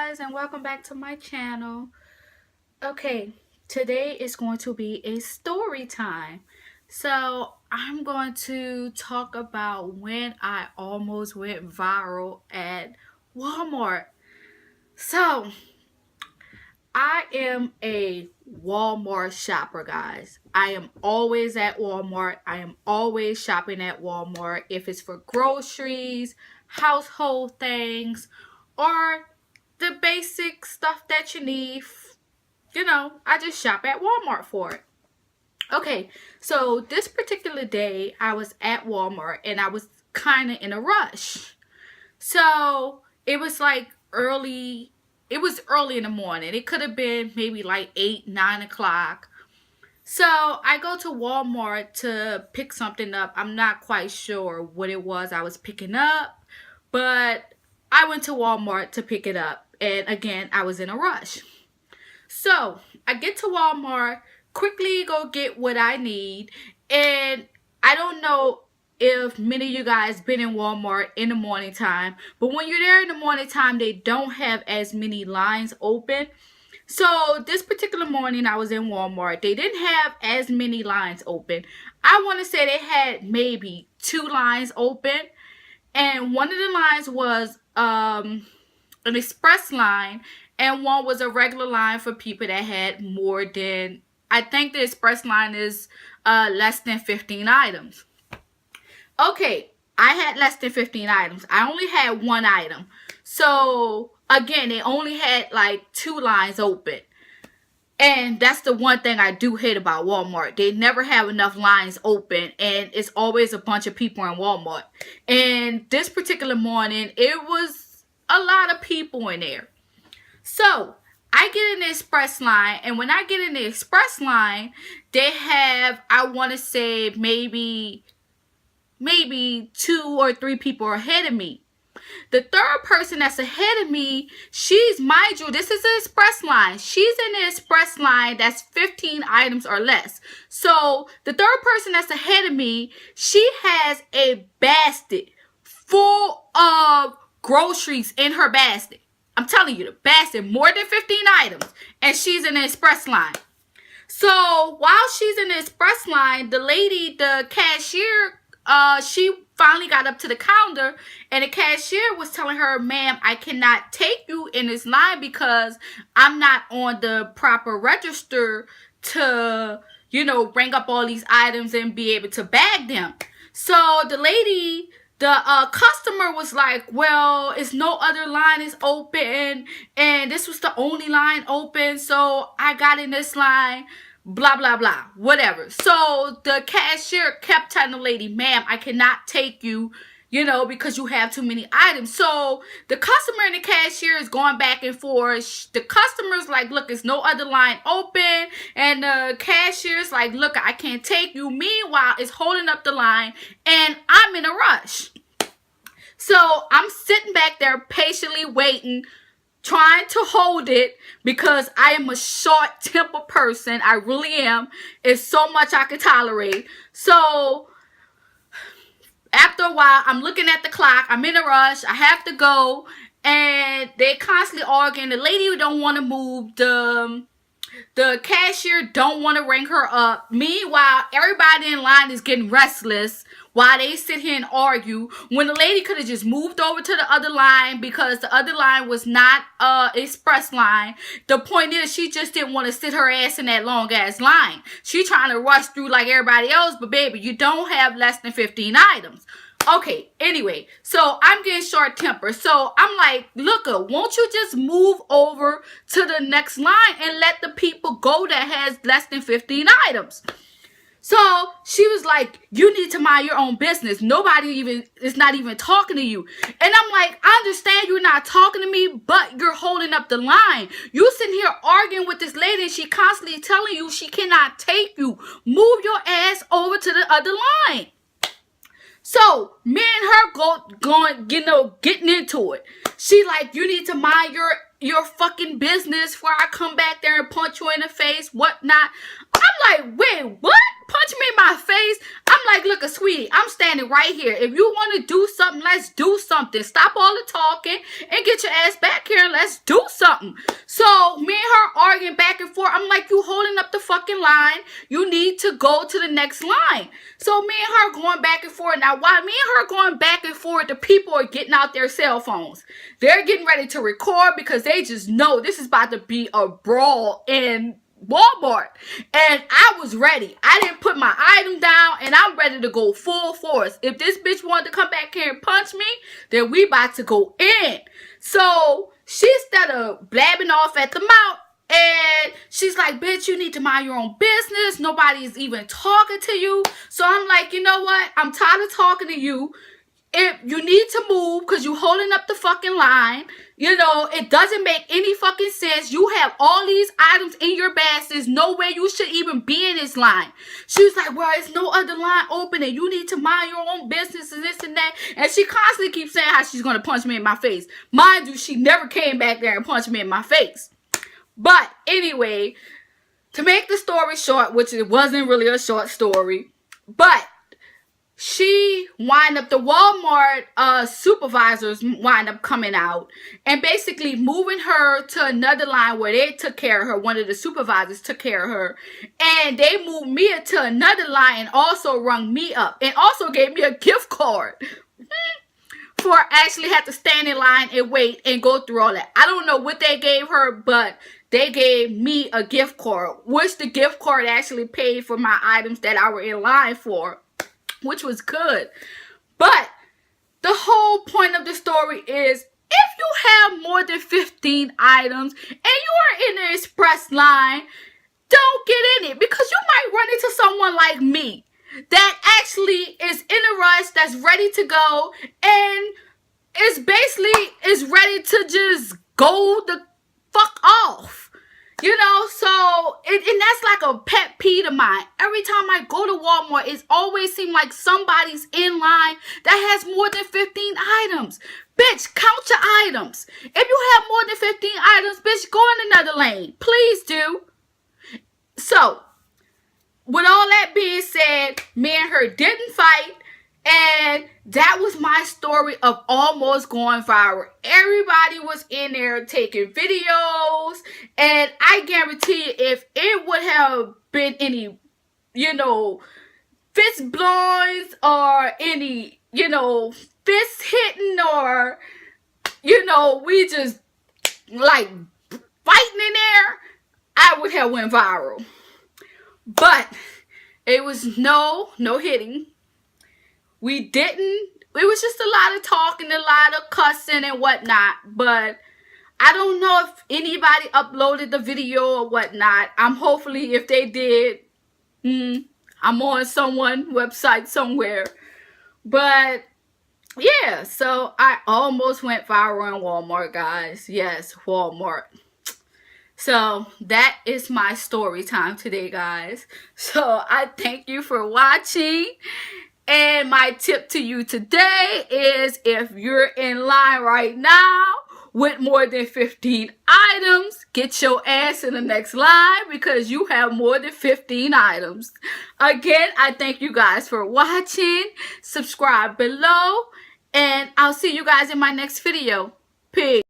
guys, and welcome back to my channel. Okay, today is going to be a story time. So I'm going to talk about when I almost went viral at Walmart. So I am a Walmart shopper, guys. I am always at Walmart. I am always shopping at Walmart. If it's for groceries, household things, or the basic stuff that you need, I just shop at Walmart for it. Okay, so this particular day, I was at Walmart and I was kind of in a rush. So it was like early. It was early in the morning. It could have been maybe like 8, 9 o'clock. So I go to Walmart to pick something up. I'm not quite sure what it was I was picking up, but I went to Walmart to pick it up. And again, I was in a rush. So I get to Walmart, quickly go get what I need. And I don't know if many of you guys been in Walmart in the morning time, but when you're there in the morning time, they don't have as many lines open. So this particular morning I was in Walmart, they didn't have as many lines open. I want to say they had maybe 2 lines open, and one of the lines was an express line, and one was a regular line for people that had more than, I think the express line is less than 15 items. Okay, I had less than 15 items. I only had 1 item. So, again, they only had like 2 lines open. And that's the one thing I do hate about Walmart. They never have enough lines open, and it's always a bunch of people in Walmart. And this particular morning, it was a lot of people in there. So, I get in the express line, and when I get in the express line, they have, I want to say, maybe 2 or 3 people ahead of me. The third person that's ahead of me, she's, mind you, this is an express line. She's in the express line that's 15 items or less. So the third person that's ahead of me, she has a basket full of groceries in her basket. I'm telling you, the basket, more than 15 items. And she's in the express line. So while she's in the express line, the lady, the cashier, she finally got up to the counter, and the cashier was telling her, "Ma'am, I cannot take you in this line because I'm not on the proper register to, bring up all these items and be able to bag them." So the lady, the customer was like, "Well, it's no other line is open, and this was the only line open, so I got in this line." Blah, blah, blah, whatever. So the cashier kept telling the lady, "Ma'am, I cannot take you, because you have too many items." So the customer and the cashier is going back and forth. The customer's like, "Look, there's no other line open." And the cashier's like, "Look, I can't take you." Meanwhile, it's holding up the line, and I'm in a rush. So I'm sitting back there patiently waiting, trying to hold it, because I am a short-tempered person. I really am. It's so much I can tolerate. So after a while, I'm looking at the clock. I'm in a rush. I have to go. And they constantly arguing. The lady don't want to move. The cashier don't want to ring her up. Meanwhile, everybody in line is getting restless while they sit here and argue, when the lady could have just moved over to the other line, because the other line was not express line. The point is, she just didn't want to sit her ass in that long ass line. She trying to rush through like everybody else, but baby, you don't have less than 15 items. Okay, anyway, so I'm getting short-tempered. So I'm like, "Look, won't you just move over to the next line and let the people go that has less than 15 items?" So she was like, "You need to mind your own business. Nobody is not even talking to you." And I'm like, "I understand you're not talking to me, but you're holding up the line. You sitting here arguing with this lady, and she constantly telling you she cannot take you. Move your ass over to the other line." So me and her getting into it. She like, "You need to mind your fucking business before I come back there and punch you in the face," whatnot. I'm like, wait, what? Punch me in my face? I'm like, look, sweetie, I'm standing right here. If you want to do something, let's do something. Stop all the talking and get your ass back here and let's do something. So me and her arguing back and forth. I'm like, you holding up the fucking line. You need to go to the next line. So me and her going back and forth. Now, while me and her going back and forth, the people are getting out their cell phones. They're getting ready to record because they just know this is about to be a brawl in Walmart. And I was ready. I didn't put my item down and I'm ready to go full force. If this bitch wanted to come back here and punch me, then we about to go in. So she started blabbing off at the mouth and she's like, bitch, you need to mind your own business. Nobody is even talking to you. So I'm like, you know what? I'm tired of talking to you. If you need to move because you holding up the fucking line, you know, it doesn't make any fucking sense. You have all these items in your bag. There's no way you should even be in this line. She was like, well, there's no other line open and you need to mind your own business and this and that. And she constantly keeps saying how she's going to punch me in my face. Mind you, she never came back there and punched me in my face. But anyway, to make the story short, which it wasn't really a short story, but she wind up, the Walmart supervisors wind up coming out and basically moving her to another line where they took care of her. One of the supervisors took care of her. And they moved me to another line and also rung me up. And also gave me a gift card. For actually had to stand in line and wait and go through all that. I don't know what they gave her, but they gave me a gift card. Which the gift card actually paid for my items that I were in line for. Which was good. But the whole point of the story is if you have more than 15 items and you are in the express line, don't get in it because you might run into someone like me that actually is in a rush, that's ready to go and is ready to just go the fuck off. You know, so, and that's like a pet peeve of mine. Every time I go to Walmart, it always seems like somebody's in line that has more than 15 items. Bitch, count your items. If you have more than 15 items, bitch, go in another lane. Please do. So, with all that being said, me and her didn't fight. And that was my story of almost going viral. Everybody was in there taking videos. And I guarantee you, if it would have been any, you know, fist blowings or any, you know, fist hitting or, you know, we just like fighting in there, I would have went viral. But it was no hitting. We didn't, it was just a lot of talking, a lot of cussing and whatnot, but I don't know if anybody uploaded the video or whatnot. Hopefully if they did, I'm on someone's website somewhere, but yeah, so I almost went viral in Walmart, guys. Yes, Walmart. So that is my story time today, guys. So I thank you for watching. And my tip to you today is if you're in line right now with more than 15 items, get your ass in the next line because you have more than 15 items. Again, I thank you guys for watching. Subscribe below and I'll see you guys in my next video. Peace.